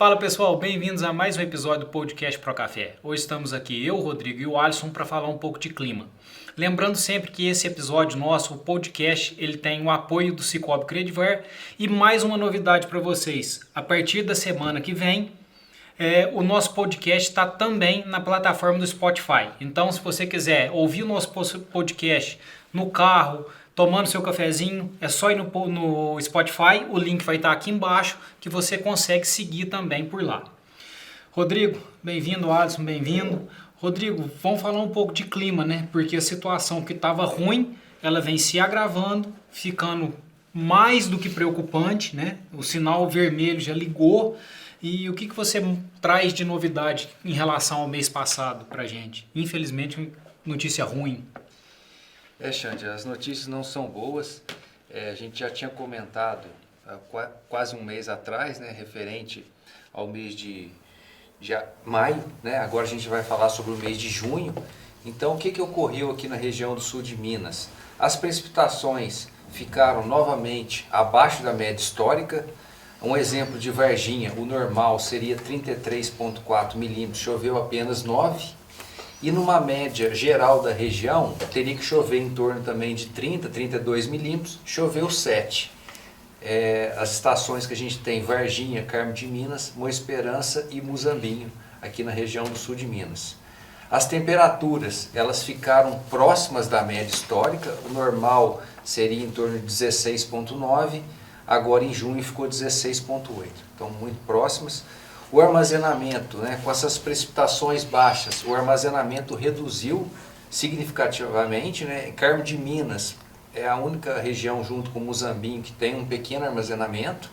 Fala pessoal, bem-vindos a mais um episódio do podcast Pro Café. Hoje estamos aqui, eu, o Rodrigo e o Alisson, para falar um pouco de clima. Lembrando sempre que esse episódio nosso, o podcast, ele tem o apoio do Cicobi Credivar e mais uma novidade para vocês. A partir da semana que vem, o nosso podcast está também na plataforma do Spotify. Então, se você quiser ouvir o nosso podcast no carro, tomando seu cafezinho, é só ir no Spotify, o link vai estar aqui embaixo, que você consegue seguir também por lá. Rodrigo, bem-vindo, Alisson, bem-vindo. Rodrigo, vamos falar um pouco de clima, né? Porque a situação que estava ruim, ela vem se agravando, ficando mais do que preocupante, né? O sinal vermelho já ligou. E o que você traz de novidade em relação ao mês passado para a gente? Infelizmente, notícia ruim. Xande, as notícias não são boas. A gente já tinha comentado há quase um mês atrás, né, referente ao mês de maio, né? Agora a gente vai falar sobre o mês de junho. Então, o que ocorreu aqui na região do sul de Minas? As precipitações ficaram novamente abaixo da média histórica. Um exemplo de Varginha, o normal seria 33,4 milímetros, choveu apenas 9. E numa média geral da região, teria que chover em torno também de 30, 32 milímetros, choveu 7. As estações que a gente tem, Varginha, Carmo de Minas, Boa Esperança e Muzambinho, aqui na região do sul de Minas. As temperaturas, elas ficaram próximas da média histórica, o normal seria em torno de 16,9, agora em junho ficou 16,8, então muito próximas. O armazenamento, né, com essas precipitações baixas, o armazenamento reduziu significativamente, né? Carmo de Minas é a única região junto com Muzambinho que tem um pequeno armazenamento,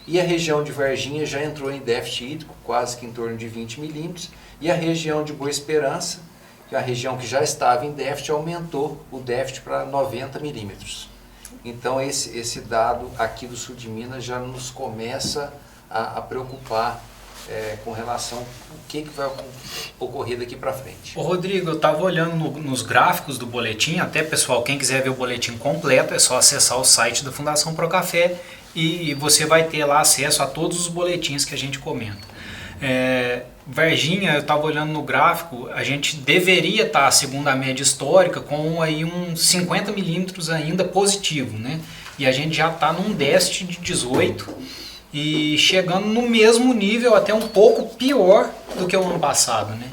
e a região de Varginha já entrou em déficit hídrico, quase que em torno de 20 milímetros, e a região de Boa Esperança, que é a região que já estava em déficit, aumentou o déficit para 90 milímetros. Então esse dado aqui do sul de Minas já nos começa a preocupar com relação ao que vai ocorrer daqui para frente. Ô Rodrigo, eu estava olhando nos gráficos do boletim, até pessoal, quem quiser ver o boletim completo é só acessar o site da Fundação Pro Café e você vai ter lá acesso a todos os boletins que a gente comenta. Varginha, eu estava olhando no gráfico, a gente deveria estar, segundo a média histórica, com aí uns 50 milímetros ainda positivo, né? E a gente já está num déficit de 18 e chegando no mesmo nível, até um pouco pior do que o ano passado, né?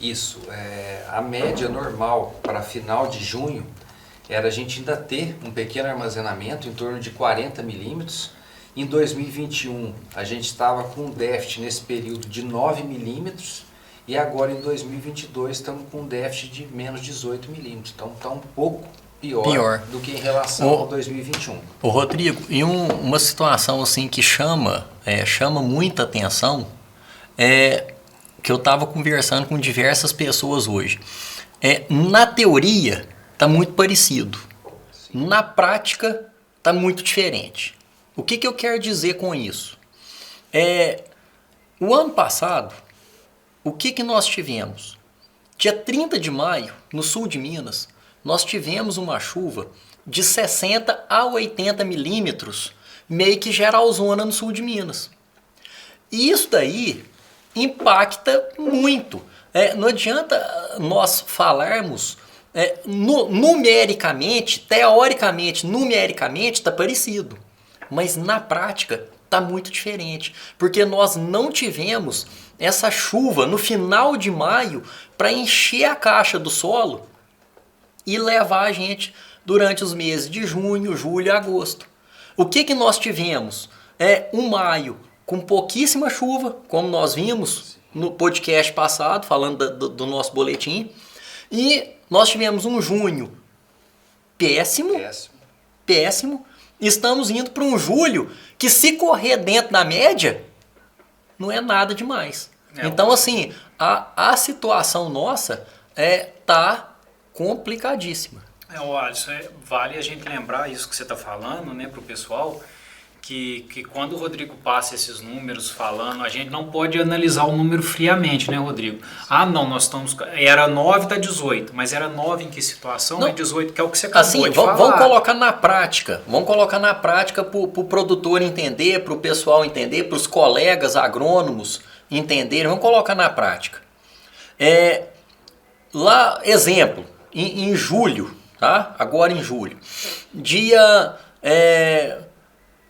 Isso, a média normal para final de junho era a gente ainda ter um pequeno armazenamento em torno de 40 milímetros. Em 2021 a gente estava com um déficit nesse período de 9 milímetros e agora em 2022 estamos com um déficit de menos 18 milímetros. Então está um pouco pior do que em relação ao 2021. Ô Rodrigo, e uma situação assim que chama muita atenção, que eu estava conversando com diversas pessoas hoje. Na teoria está muito parecido, na prática está muito diferente. O que eu quero dizer com isso? O ano passado, o que nós tivemos? Dia 30 de maio, no sul de Minas, nós tivemos uma chuva de 60 a 80 milímetros, meio que geralzona no sul de Minas. E isso daí impacta muito. Não adianta nós falarmos numericamente, teoricamente, numericamente está parecido. Mas na prática está muito diferente, porque nós não tivemos essa chuva no final de maio para encher a caixa do solo e levar a gente durante os meses de junho, julho e agosto. O que nós tivemos? Um maio com pouquíssima chuva, como nós vimos no podcast passado, falando do nosso boletim, e nós tivemos um junho péssimo. Estamos indo para um julho que, se correr dentro da média, não é nada demais. Então, assim, a situação nossa está complicadíssima. Alisson, vale a gente lembrar isso que você está falando, né, para o pessoal, que quando o Rodrigo passa esses números falando, a gente não pode analisar o número friamente, né, Rodrigo? Ah, não, nós estamos... Era 9, tá 18, mas era 9 em que situação? Não. É 18, que é o que você acabou Assim, de falar. vamos colocar na prática. Vamos colocar na prática para o produtor entender, para o pessoal entender, para os colegas agrônomos entenderem. Vamos colocar na prática. Lá, exemplo, em julho, tá? Agora em julho.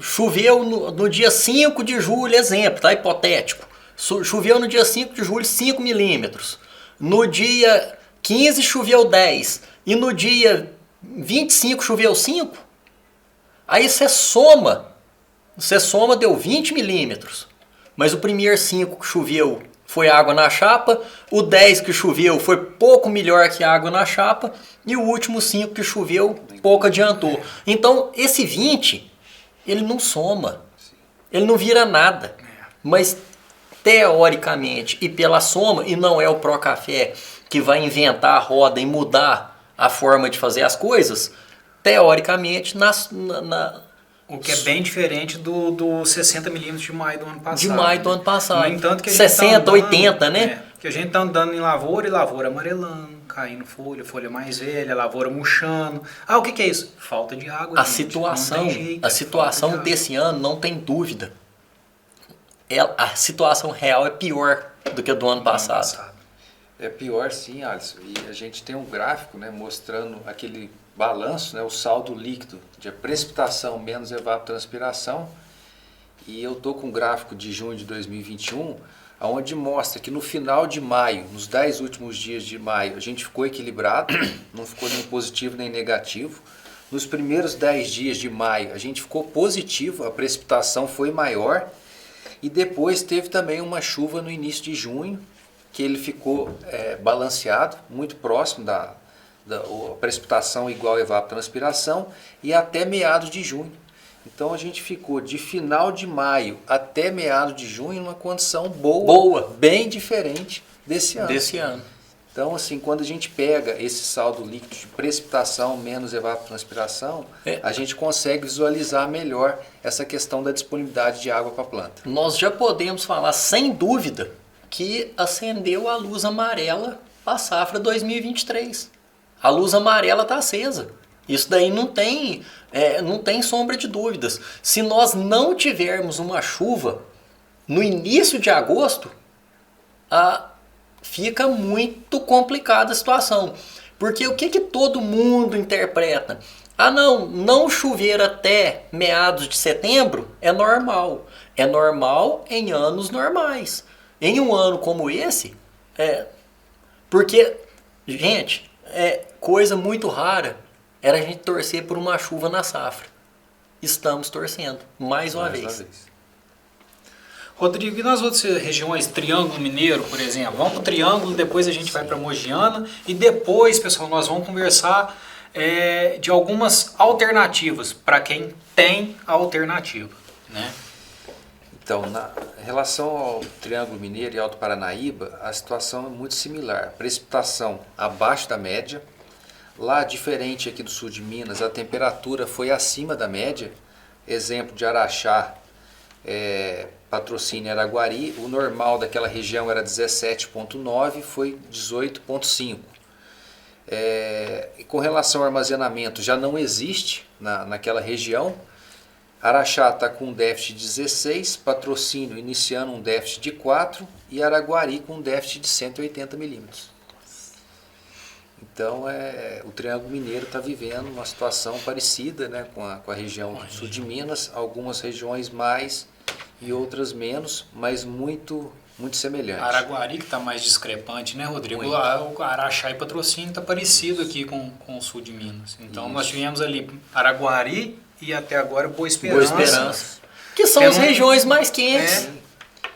Choveu no dia 5 de julho, exemplo, tá? Hipotético. Choveu no dia 5 de julho 5 milímetros. No dia 15 choveu 10. E no dia 25 choveu 5. Aí você soma. Deu 20 milímetros. Mas o primeiro 5 que choveu foi água na chapa. O 10 que choveu foi pouco melhor que água na chapa. E o último 5 que choveu pouco adiantou. Então esse 20... ele não soma, ele não vira nada, mas teoricamente e pela soma, e não é o Procafé que vai inventar a roda e mudar a forma de fazer as coisas, teoricamente o que é bem diferente do 60 milímetros de maio do ano passado. De maio do ano passado. No entanto, que a gente 60, tá andando, 80, né? Que a gente tá andando em lavoura e lavoura amarelando, caindo folha mais velha, lavoura murchando. Ah, o que é isso? Falta de água. A situação desse ano, não tem dúvida. A situação real é pior do que a do ano passado. É pior sim, Alisson. E a gente tem um gráfico, né, mostrando aquele balanço, né, o saldo líquido de precipitação menos evapotranspiração. E eu tô com um gráfico de junho de 2021, onde mostra que no final de maio, nos 10 últimos dias de maio, a gente ficou equilibrado, não ficou nem positivo nem negativo. Nos primeiros 10 dias de maio, a gente ficou positivo, a precipitação foi maior. E depois teve também uma chuva no início de junho, que ele ficou balanceado, muito próximo da precipitação igual a evapotranspiração, e até meados de junho. Então a gente ficou de final de maio até meados de junho numa condição boa, bem diferente desse ano. Então, assim, quando a gente pega esse saldo líquido de precipitação menos evapotranspiração, a gente consegue visualizar melhor essa questão da disponibilidade de água para a planta. Nós já podemos falar, sem dúvida, que acendeu a luz amarela para a safra 2023. A luz amarela está acesa. Isso daí não tem sombra de dúvidas. Se nós não tivermos uma chuva no início de agosto, fica muito complicada a situação. Porque o que todo mundo interpreta? Não chover até meados de setembro é normal. É normal em anos normais. Em um ano como esse, porque, gente, coisa muito rara era a gente torcer por uma chuva na safra. Estamos torcendo, mais uma vez. Rodrigo, e nas outras regiões, Triângulo Mineiro, por exemplo? Vamos para o Triângulo, depois a gente vai para Mogiana e depois, pessoal, nós vamos conversar de algumas alternativas para quem tem alternativa, né? Então, em relação ao Triângulo Mineiro e Alto Paranaíba, a situação é muito similar. Precipitação abaixo da média. Lá, diferente aqui do sul de Minas, a temperatura foi acima da média. Exemplo de Araxá, Patrocínio e Araguari. O normal daquela região era 17,9, foi 18,5. E com relação ao armazenamento, já não existe naquela região. Araxá está com um déficit de 16, Patrocínio iniciando um déficit de 4 e Araguari com um déficit de 180 milímetros. Então o Triângulo Mineiro está vivendo uma situação parecida, né, com a região do sul de Minas, algumas regiões mais e outras menos, mas muito semelhante. Araguari que está mais discrepante, né, Rodrigo? O Araxá e Patrocínio está parecido aqui com o sul de Minas. Então nós tivemos ali Araguari e até agora Boa Esperança. Que são as regiões mais quentes.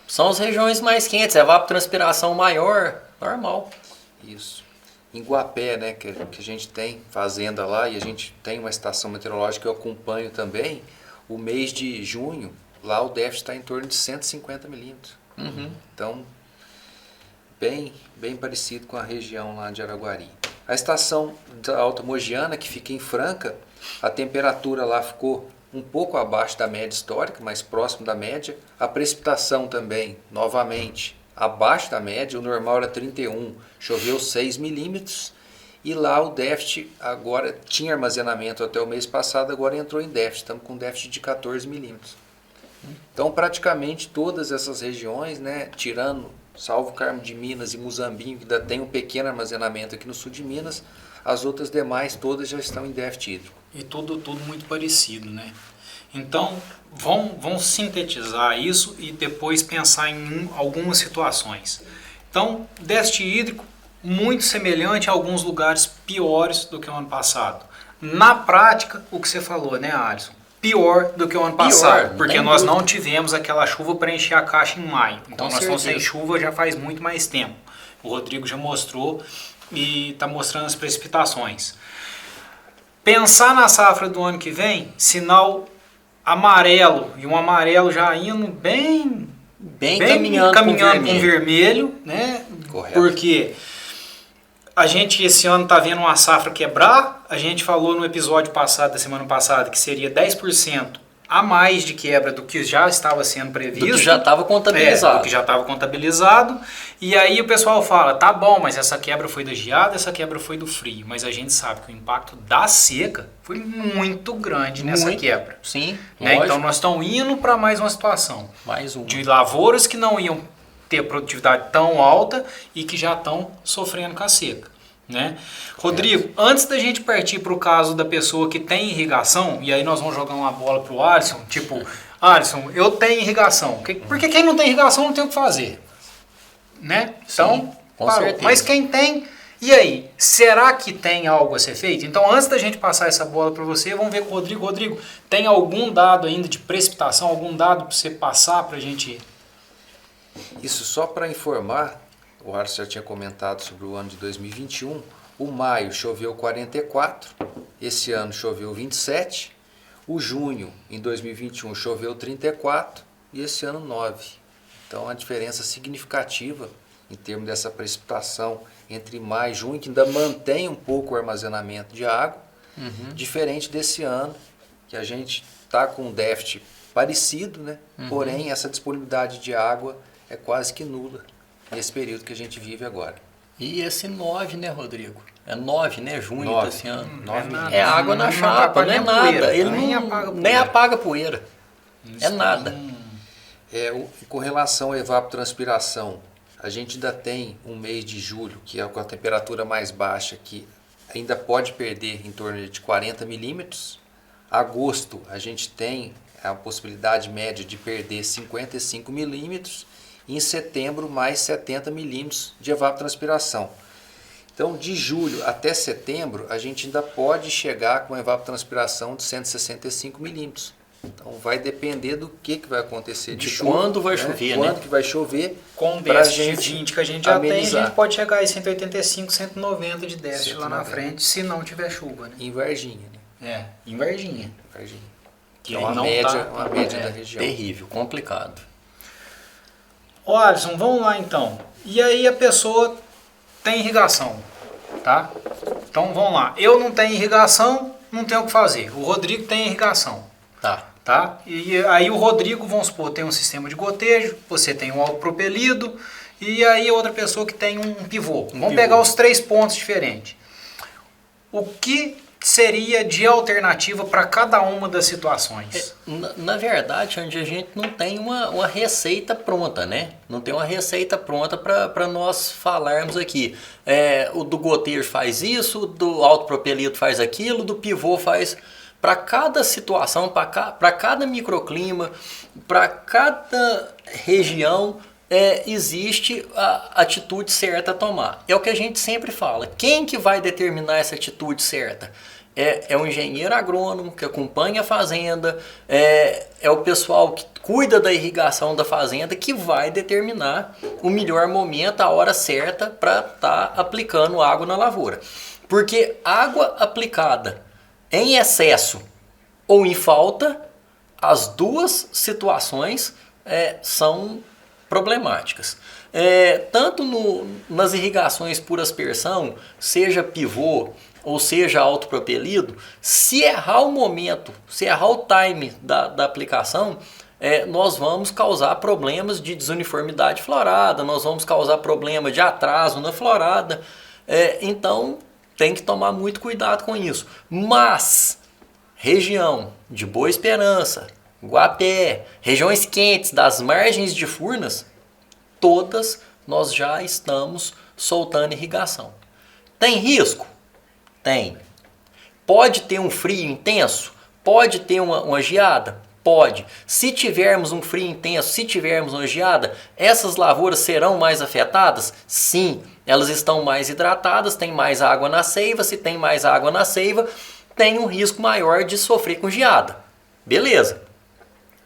São as regiões mais quentes, evapotranspiração maior, normal. Isso. Em Guapé, né, que a gente tem fazenda lá e a gente tem uma estação meteorológica que eu acompanho também, o mês de junho, lá o déficit está em torno de 150 milímetros. Então, bem parecido com a região lá de Araguari. A estação da Alta Mogiana, que fica em Franca, a temperatura lá ficou um pouco abaixo da média histórica, mas próximo da média. A precipitação também, novamente, abaixo da média. O normal era 31, choveu 6 milímetros. E lá o déficit agora tinha armazenamento até o mês passado, agora entrou em déficit. Estamos com déficit de 14 milímetros. Então praticamente todas essas regiões, né, tirando, salvo Carmo de Minas e Muzambinho, que ainda tem um pequeno armazenamento aqui no sul de Minas, as outras demais todas já estão em déficit hídrico. E tudo muito parecido, né? Então, vão sintetizar isso e depois pensar em algumas situações. Então, déficit hídrico muito semelhante a alguns lugares piores do que o ano passado. Na prática, o que você falou, né, Alisson? Pior do que o ano passado, porque nós não tivemos aquela chuva para encher a caixa em maio. Então, nós estamos sem chuva já faz muito mais tempo. O Rodrigo já mostrou e está mostrando as precipitações. Pensar na safra do ano que vem, sinal amarelo, e um amarelo já indo bem caminhando com vermelho, né? Correto. Porque a gente esse ano está vendo uma safra quebrar. A gente falou no episódio passado, da semana passada, que seria 10% a mais de quebra do que já estava sendo previsto. Do que já estava contabilizado. Do que já estava contabilizado. E aí o pessoal fala, tá bom, mas essa quebra foi da geada, essa quebra foi do frio. Mas a gente sabe que o impacto da seca foi muito grande nessa quebra. Sim, né? Então nós estamos indo para mais uma situação. De lavouras que não iam ter produtividade tão alta e que já estão sofrendo com a seca. Né? Rodrigo, antes da gente partir para o caso da pessoa que tem irrigação, e aí nós vamos jogar uma bola para o Alisson, tipo, Alisson, eu tenho irrigação, porque quem não tem irrigação não tem o que fazer, né? Então, certeza. Mas quem tem, e aí, será que tem algo a ser feito? Então, antes da gente passar essa bola para você, vamos ver com o Rodrigo. Rodrigo, tem algum dado ainda de precipitação, algum dado para você passar para a gente? Isso só para informar. O Alisson já tinha comentado sobre o ano de 2021. O maio choveu 44, esse ano choveu 27. O junho, em 2021, choveu 34 e esse ano 9. Então, a diferença significativa em termos dessa precipitação entre maio e junho, que ainda mantém um pouco o armazenamento de água, diferente desse ano, que a gente está com um déficit parecido, né? Porém, essa disponibilidade de água é quase que nula nesse período que a gente vive agora. E esse 9, né, Rodrigo? É 9, né? Junho 9. desse ano. 9 é água na chapa, não é nada. Poeira. Ele Nem apaga poeira. É nada. Com relação à evapotranspiração, a gente ainda tem um mês de julho, que é com a temperatura mais baixa, que ainda pode perder em torno de 40 milímetros. Agosto, a gente tem a possibilidade média de perder 55 milímetros. Em setembro, mais 70 milímetros de evapotranspiração. Então, de julho até setembro, a gente ainda pode chegar com evapotranspiração de 165 milímetros. Então, vai depender do que vai acontecer de chuva. Quando vai chover, Quando que vai chover. Com o déficit de 20 que a gente já tem, a gente pode chegar em 185, 190 de déficit lá na frente, se não tiver chuva. Né? Em Varginha. Né? Em Varginha. Que é uma média da região. Terrível, complicado. Ô Alisson, vamos lá então. E aí a pessoa tem irrigação, tá? Então vamos lá. Eu não tenho irrigação, não tenho o que fazer. O Rodrigo tem irrigação. Tá? E aí o Rodrigo, vamos supor, tem um sistema de gotejo, você tem um autopropelido, e aí outra pessoa que tem um pivô. Vamos pegar os 3 pontos diferentes. O que seria de alternativa para cada uma das situações? Na verdade, onde a gente não tem uma receita pronta, né? Não tem uma receita pronta para nós falarmos aqui. O do gotejo faz isso, o do autopropelido faz aquilo, o do pivô faz... Para cada situação, para cada microclima, para cada região, existe a atitude certa a tomar. É o que a gente sempre fala. Quem que vai determinar essa atitude certa? É o engenheiro agrônomo que acompanha a fazenda, é o pessoal que cuida da irrigação da fazenda que vai determinar o melhor momento, a hora certa para estar aplicando água na lavoura. Porque água aplicada em excesso ou em falta, as duas situações são problemáticas. Tanto nas irrigações por aspersão, seja pivô, ou seja autopropelido, se errar o momento, se errar o time da aplicação, nós vamos causar problemas de desuniformidade florada, nós vamos causar problema de atraso na florada. Então tem que tomar muito cuidado com isso. Mas região de Boa Esperança, Guapé, regiões quentes das margens de Furnas, todas nós já estamos soltando irrigação. Tem risco? Tem. Pode ter um frio intenso? Pode ter uma geada? Pode. Se tivermos um frio intenso, se tivermos uma geada, essas lavouras serão mais afetadas? Sim. Elas estão mais hidratadas, tem mais água na seiva. Se tem mais água na seiva, tem um risco maior de sofrer com geada. Beleza.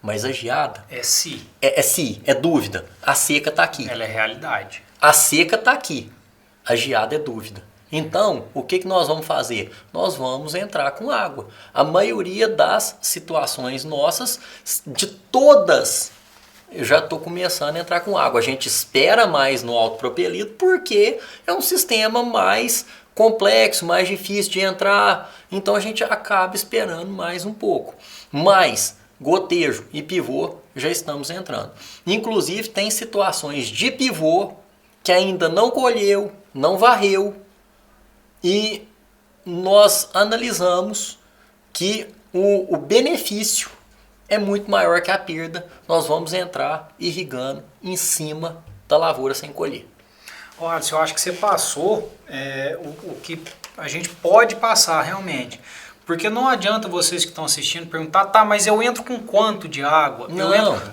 Mas a geada... É se. É dúvida. A seca está aqui. Ela é realidade. A seca está aqui. A geada é dúvida. Então, o que nós vamos fazer? Nós vamos entrar com água. A maioria das situações nossas, de todas, eu já estou começando a entrar com água. A gente espera mais no autopropelido porque é um sistema mais complexo, mais difícil de entrar. Então a gente acaba esperando mais um pouco. Mas gotejo e pivô já estamos entrando. Inclusive tem situações de pivô que ainda não colheu, não varreu, e nós analisamos que o benefício é muito maior que a perda. Nós vamos entrar irrigando em cima da lavoura sem colher. Alisson, eu acho que você passou o que a gente pode passar realmente. Porque não adianta vocês que estão assistindo perguntar, tá, mas eu entro com quanto de água?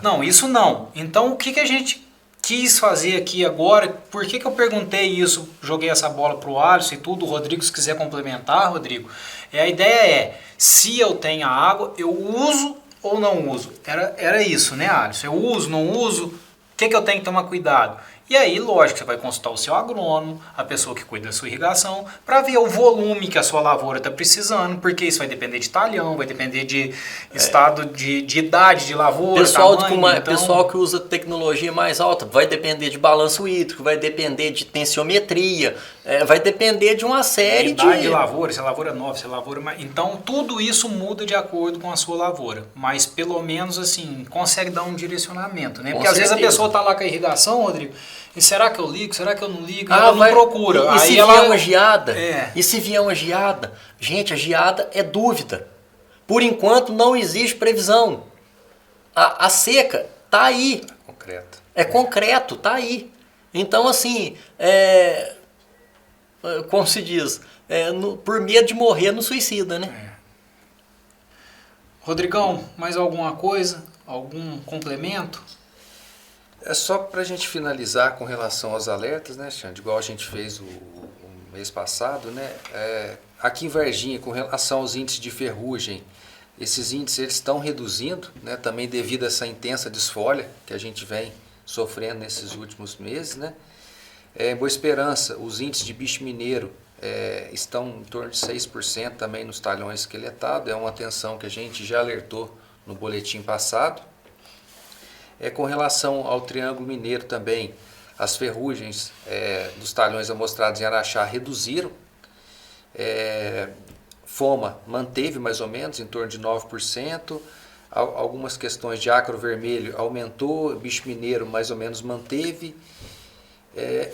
Não, isso não. Então o que a gente quis fazer aqui agora, por que eu perguntei isso, joguei essa bola para o Alisson e tudo, o Rodrigo, se quiser complementar, Rodrigo, a ideia é, se eu tenho a água, eu uso ou não uso? Era isso, né, Alisson? Eu uso, não uso, o que eu tenho que tomar cuidado? E aí, lógico, você vai consultar o seu agrônomo, a pessoa que cuida da sua irrigação, para ver o volume que a sua lavoura está precisando, porque isso vai depender de talhão, vai depender de estado de idade de lavoura, pessoal que usa tecnologia mais alta, vai depender de balanço hídrico, vai depender de tensiometria, vai depender de uma série de... idade de lavoura, se a lavoura é nova, se a lavoura... Então, tudo isso muda de acordo com a sua lavoura, mas pelo menos, assim, consegue dar um direcionamento, né? Porque às vezes a pessoa está lá com a irrigação, Rodrigo, e será que eu ligo? Será que eu não ligo? Ela não procura. E se vier uma geada? E se vier uma geada? Gente, a geada é dúvida. Por enquanto não existe previsão. A seca tá aí. Concreto. É concreto, tá aí. Então, assim, como se diz, por medo de morrer no suicida, né? Rodrigão, mais alguma coisa? Algum complemento? É só para a gente finalizar com relação aos alertas, né, Xande? Igual a gente fez o mês passado, né? Aqui em Varginha, com relação aos índices de ferrugem, esses índices eles estão reduzindo, né? Também devido a essa intensa desfolha que a gente vem sofrendo nesses últimos meses, né? Boa Esperança, os índices de bicho mineiro estão em torno de 6% também nos talhões esqueletados. É uma atenção que a gente já alertou no boletim passado. Com relação ao Triângulo Mineiro também, as ferrugens dos talhões amostrados em Araxá reduziram. Foma manteve mais ou menos em torno de 9%. Algumas questões de acro vermelho aumentou, bicho mineiro mais ou menos manteve.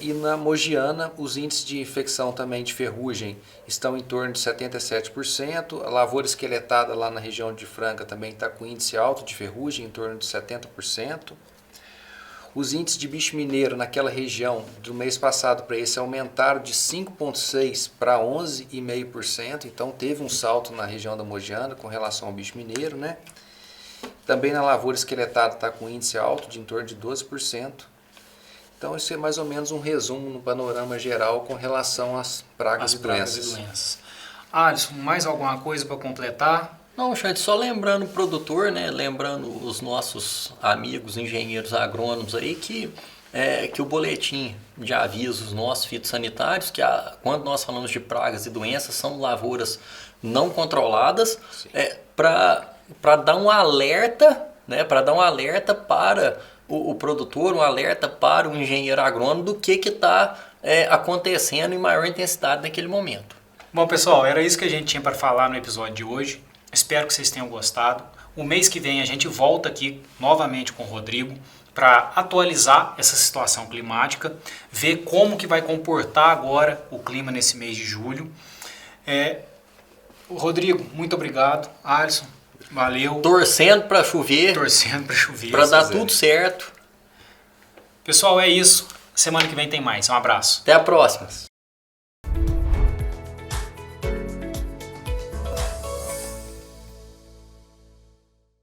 E na Mogiana, os índices de infecção também de ferrugem estão em torno de 77%. A lavoura esqueletada lá na região de Franca também está com índice alto de ferrugem, em torno de 70%. Os índices de bicho mineiro naquela região, do mês passado para esse, aumentaram de 5,6% para 11,5%. Então teve um salto na região da Mogiana com relação ao bicho mineiro, né? Também na lavoura esqueletada está com índice alto de em torno de 12%. Então, isso é mais ou menos um resumo no panorama geral com relação às pragas e doenças. Alisson, mais alguma coisa para completar? Não, Xande, só lembrando o produtor, né? Lembrando os nossos amigos engenheiros agrônomos aí que o boletim de avisos nossos fitossanitários, quando nós falamos de pragas e doenças, são lavouras não controladas, para dar um alerta, né? Para dar um alerta para o produtor, um alerta para o engenheiro agrônomo do que está acontecendo em maior intensidade naquele momento. Bom, pessoal, era isso que a gente tinha para falar no episódio de hoje. Espero que vocês tenham gostado. O mês que vem a gente volta aqui novamente com o Rodrigo para atualizar essa situação climática, ver como que vai comportar agora o clima nesse mês de julho. Rodrigo, muito obrigado. Alisson, valeu. Torcendo para chover. Torcendo para chover. Para dar tudo certo. Pessoal, é isso. Semana que vem tem mais. Um abraço. Até a próxima.